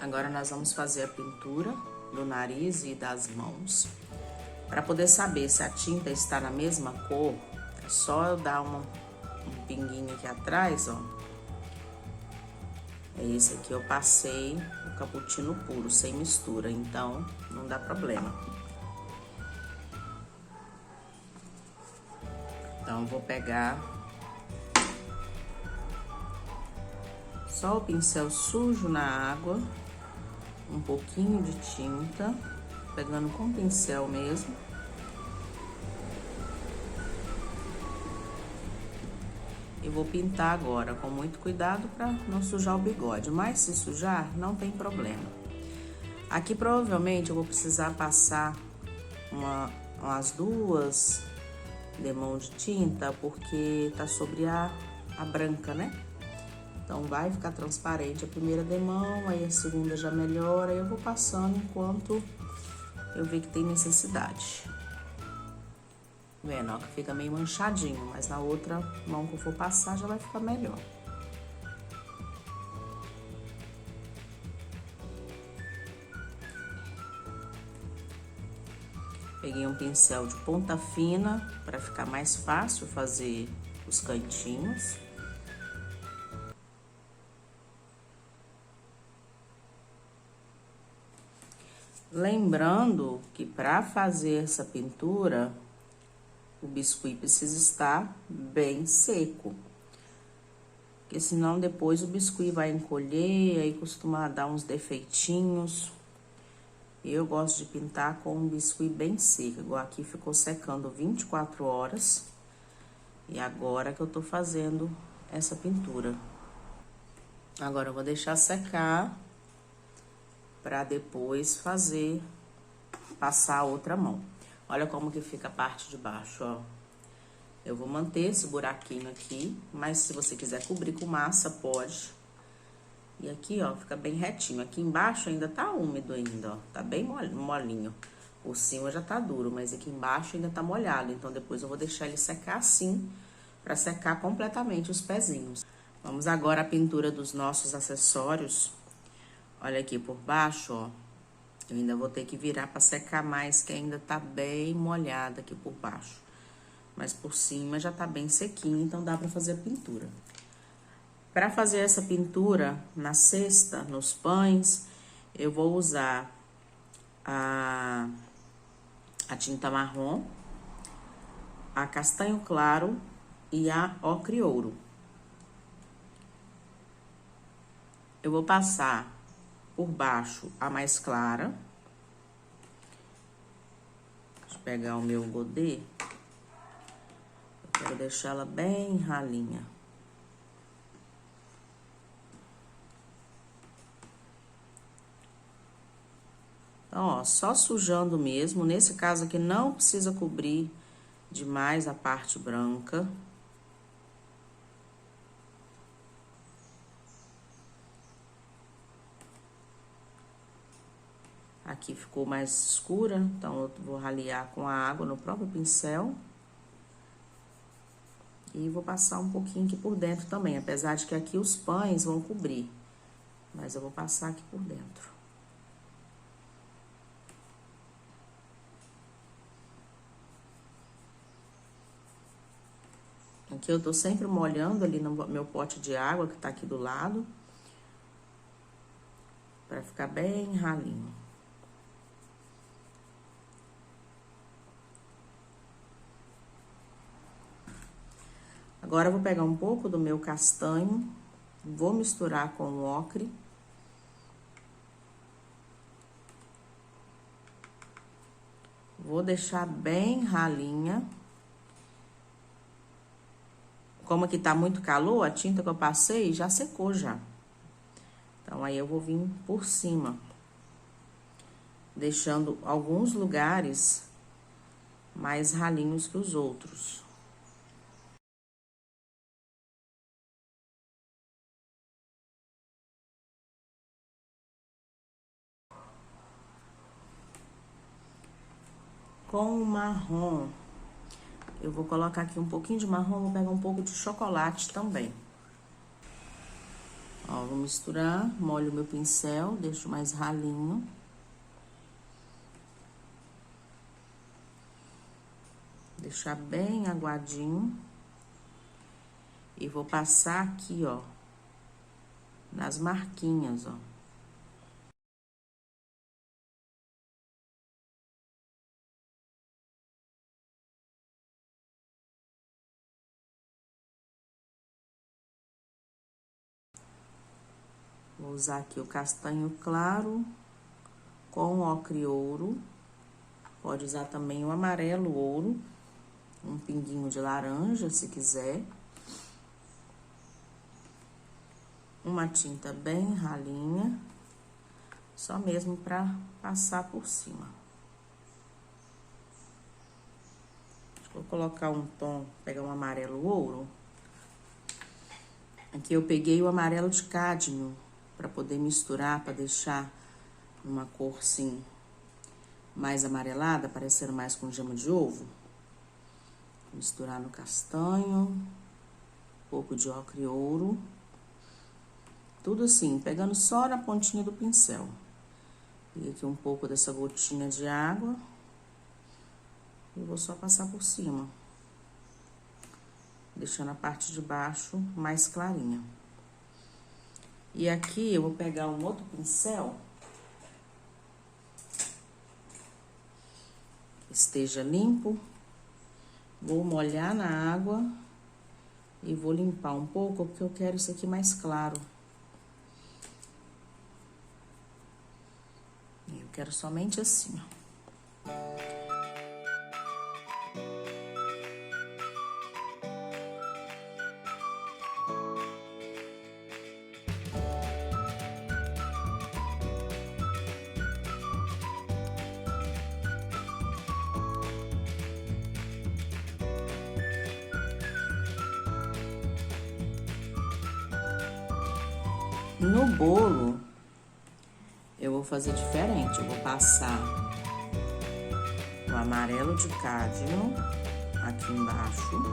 Agora nós vamos fazer a pintura do nariz e das mãos. Para poder saber se a tinta está na mesma cor, é só eu dar um pinguinho aqui atrás, ó. Esse aqui eu passei o cappuccino puro, sem mistura, então não dá problema. Então eu vou pegar só o pincel sujo na água, um pouquinho de tinta, pegando com o pincel mesmo. E vou pintar agora com muito cuidado para não sujar o bigode, mas se sujar, não tem problema. Aqui provavelmente eu vou precisar passar umas 2 demãos de tinta, porque tá sobre a branca, né? Então, vai ficar transparente a primeira demão, aí a segunda já melhora, aí eu vou passando enquanto eu ver que tem necessidade. Vendo, ó, que fica meio manchadinho, mas na outra mão que eu for passar já vai ficar melhor. Peguei um pincel de ponta fina para ficar mais fácil fazer os cantinhos. Lembrando que para fazer essa pintura, o biscuit precisa estar bem seco, porque senão depois o biscuit vai encolher, aí costuma dar uns defeitinhos. Eu gosto de pintar com um biscuit bem seco, igual aqui ficou secando 24 horas, e agora que eu tô fazendo essa pintura. Agora eu vou deixar secar para depois passar a outra mão. Olha como que fica a parte de baixo, ó. Eu vou manter esse buraquinho aqui, mas se você quiser cobrir com massa, pode. E aqui, ó, fica bem retinho. Aqui embaixo ainda tá úmido ainda, ó. Tá bem molinho. Por cima já tá duro, mas aqui embaixo ainda tá molhado. Então, depois eu vou deixar ele secar assim, pra secar completamente os pezinhos. Vamos agora à pintura dos nossos acessórios. Olha aqui por baixo, ó. Eu ainda vou ter que virar pra secar mais, que ainda tá bem molhada aqui por baixo. Mas por cima já tá bem sequinho, então dá pra fazer a pintura. Pra fazer essa pintura na cesta, nos pães, eu vou usar a tinta marrom, a castanho claro e a ocre ouro. Eu vou passar por baixo a mais clara. Deixa eu pegar o meu godê. Eu quero deixar ela bem ralinha. Então, ó, só sujando mesmo. Nesse caso aqui não precisa cobrir demais a parte branca. Aqui ficou mais escura, então eu vou ralear com a água no próprio pincel. E vou passar um pouquinho aqui por dentro também, apesar de que aqui os pães vão cobrir. Mas eu vou passar aqui por dentro. Aqui eu tô sempre molhando ali no meu pote de água que tá aqui do lado. Pra ficar bem ralinho. Agora, eu vou pegar um pouco do meu castanho, vou misturar com o ocre. Vou deixar bem ralinha. Como aqui tá muito calor, a tinta que eu passei já secou já. Então, aí eu vou vir por cima, deixando alguns lugares mais ralinhos que os outros. Com o marrom, eu vou colocar aqui um pouquinho de marrom, vou pegar um pouco de chocolate também. Ó, vou misturar, molho o meu pincel, deixo mais ralinho. Deixar bem aguadinho. E vou passar aqui, ó, nas marquinhas, ó. Vou usar aqui o castanho claro com o ocre ouro. Pode usar também o amarelo ouro, um pinguinho de laranja, se quiser. Uma tinta bem ralinha, só mesmo pra passar por cima. Vou colocar um tom, pegar um amarelo ouro. Aqui eu peguei o amarelo de cádmio, pra poder misturar, pra deixar uma cor, assim, mais amarelada, parecendo mais com gema de ovo. Misturar no castanho, um pouco de ocre ouro. Tudo assim, pegando só na pontinha do pincel. E aqui um pouco dessa gotinha de água. E vou só passar por cima. Deixando a parte de baixo mais clarinha. E aqui eu vou pegar um outro pincel. Que esteja limpo. Vou molhar na água. E vou limpar um pouco, porque eu quero isso aqui mais claro. Eu quero somente assim, ó. No bolo, eu vou fazer diferente. Eu vou passar o amarelo de cádmio aqui embaixo.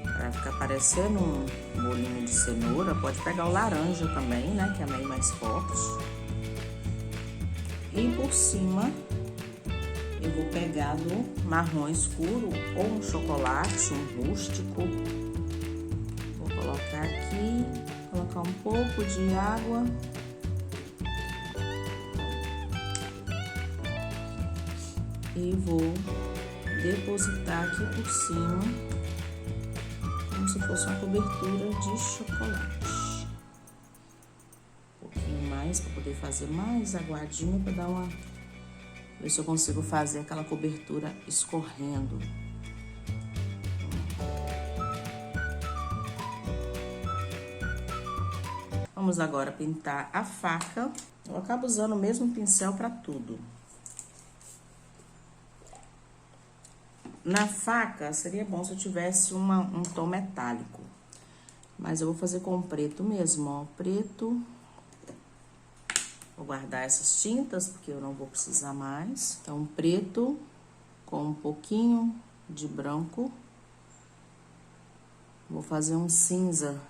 Pra ficar parecendo um bolinho de cenoura. Pode pegar o laranja também, né? Que é meio mais forte. E por cima, eu vou pegar do marrom escuro ou um chocolate, um rústico. Colocar aqui, colocar um pouco de água. E vou depositar aqui por cima, como se fosse uma cobertura de chocolate. Um pouquinho mais, para poder fazer mais aguadinho, para dar uma... ver se eu consigo fazer aquela cobertura escorrendo. Vamos agora pintar a faca. Eu acabo usando o mesmo pincel para tudo. Na faca, seria bom se eu tivesse um tom metálico. Mas eu vou fazer com preto mesmo, ó. Preto. Vou guardar essas tintas, porque eu não vou precisar mais. Então, preto com um pouquinho de branco. Vou fazer um cinza.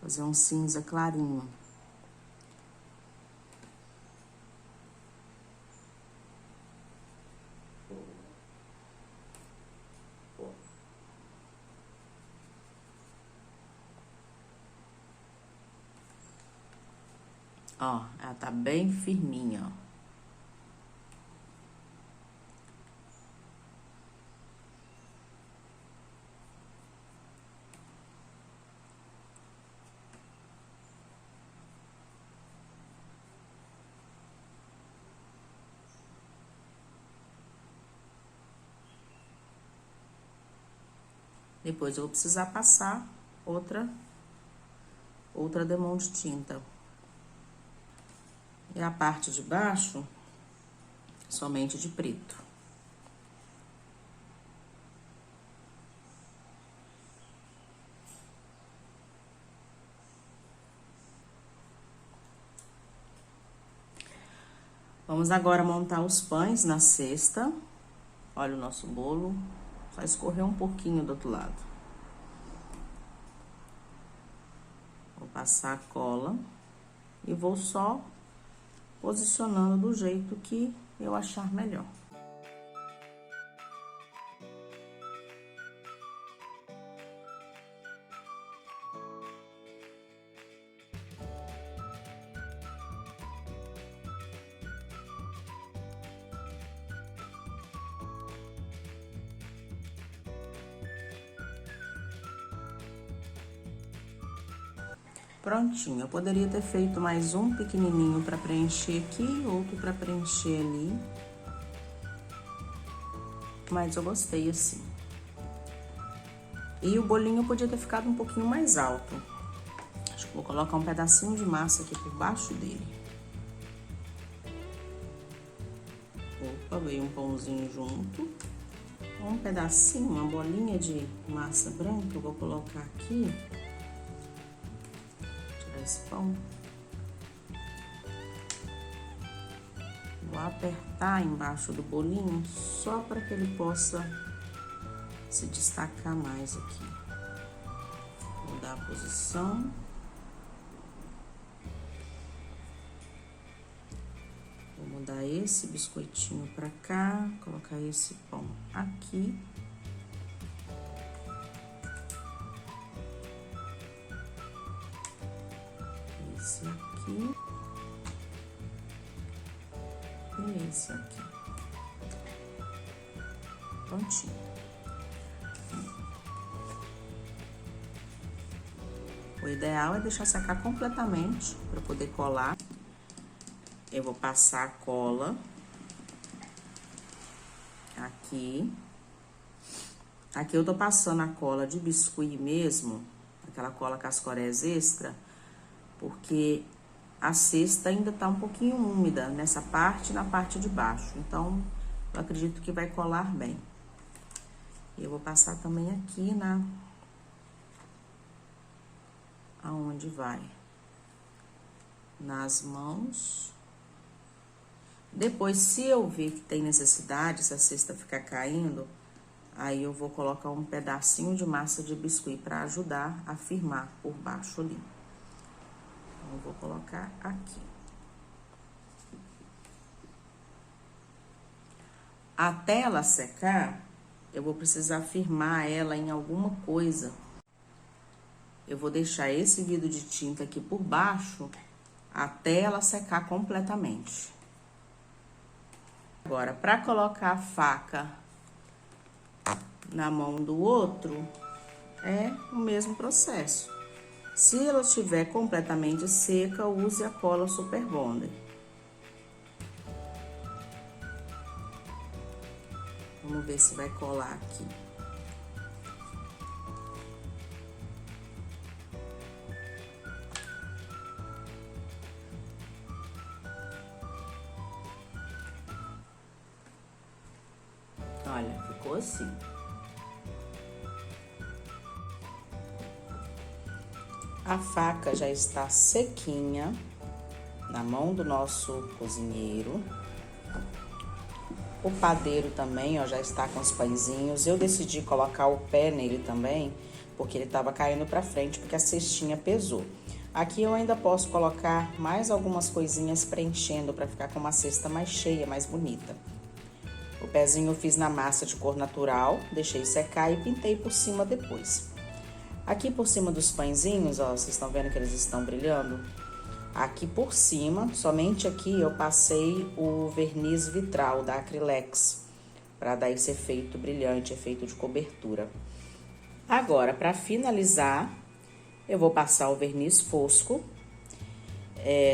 Fazer um cinza clarinho. Ó, ela tá bem firminha, ó. Depois eu vou precisar passar outra demão de tinta. E a parte de baixo, somente de preto. Vamos agora montar os pães na cesta. Olha o nosso bolo. Só escorrer um pouquinho do outro lado. passar a cola e vou só posicionando do jeito que eu achar melhor. Prontinho, eu poderia ter feito mais um pequenininho para preencher aqui, outro para preencher ali. Mas eu gostei assim. E o bolinho podia ter ficado um pouquinho mais alto. Acho que vou colocar um pedacinho de massa aqui por baixo dele. Opa, veio um pãozinho junto. Um pedacinho, uma bolinha de massa branca, eu vou colocar aqui. Esse pão. Vou apertar embaixo do bolinho só para que ele possa se destacar mais aqui. Vou dar a posição. Vou mudar esse biscoitinho para cá, colocar esse pão aqui. Esse aqui e esse aqui. Prontinho. O ideal é deixar secar completamente para poder colar. Eu vou passar a cola aqui. Aqui eu tô passando a cola de biscuit mesmo, aquela cola Cascorés extra, porque a cesta ainda tá um pouquinho úmida nessa parte e na parte de baixo. Então, eu acredito que vai colar bem. Eu vou passar também aqui aonde vai. Nas mãos. Depois, se eu ver que tem necessidade, se a cesta ficar caindo, aí eu vou colocar um pedacinho de massa de biscuit para ajudar a firmar por baixo ali. Eu vou colocar aqui. Até ela secar, eu vou precisar firmar ela em alguma coisa. Eu vou deixar esse vidro de tinta aqui por baixo até ela secar completamente. Agora, para colocar a faca na mão do outro, é o mesmo processo. Se ela estiver completamente seca, use a cola Super Bonder. Vamos ver se vai colar aqui. Olha, ficou assim. A faca já está sequinha na mão do nosso cozinheiro. O padeiro também, ó, já está com os pãezinhos. Eu decidi colocar o pé nele também, porque ele estava caindo para frente, porque a cestinha pesou. Aqui eu ainda posso colocar mais algumas coisinhas preenchendo para ficar com uma cesta mais cheia, mais bonita. O pezinho eu fiz na massa de cor natural, deixei secar e pintei por cima depois. Aqui por cima dos pãezinhos, ó, vocês estão vendo que eles estão brilhando? Aqui por cima, somente aqui, eu passei o verniz vitral da Acrylex, para dar esse efeito brilhante, efeito de cobertura. Agora, para finalizar, eu vou passar o verniz fosco.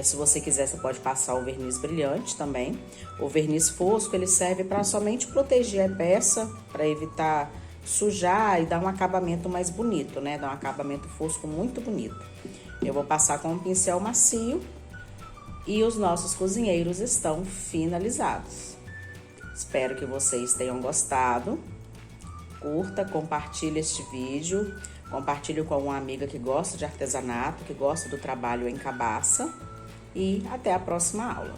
Se você quiser, você pode passar o verniz brilhante também. O verniz fosco, ele serve para somente proteger a peça, para evitar sujar e dar um acabamento mais bonito, né? Dar um acabamento fosco muito bonito. Eu vou passar com um pincel macio e os nossos cozinheiros estão finalizados. Espero que vocês tenham gostado. Curta, compartilhe este vídeo, compartilhe com uma amiga que gosta de artesanato, que gosta do trabalho em cabaça. E até a próxima aula.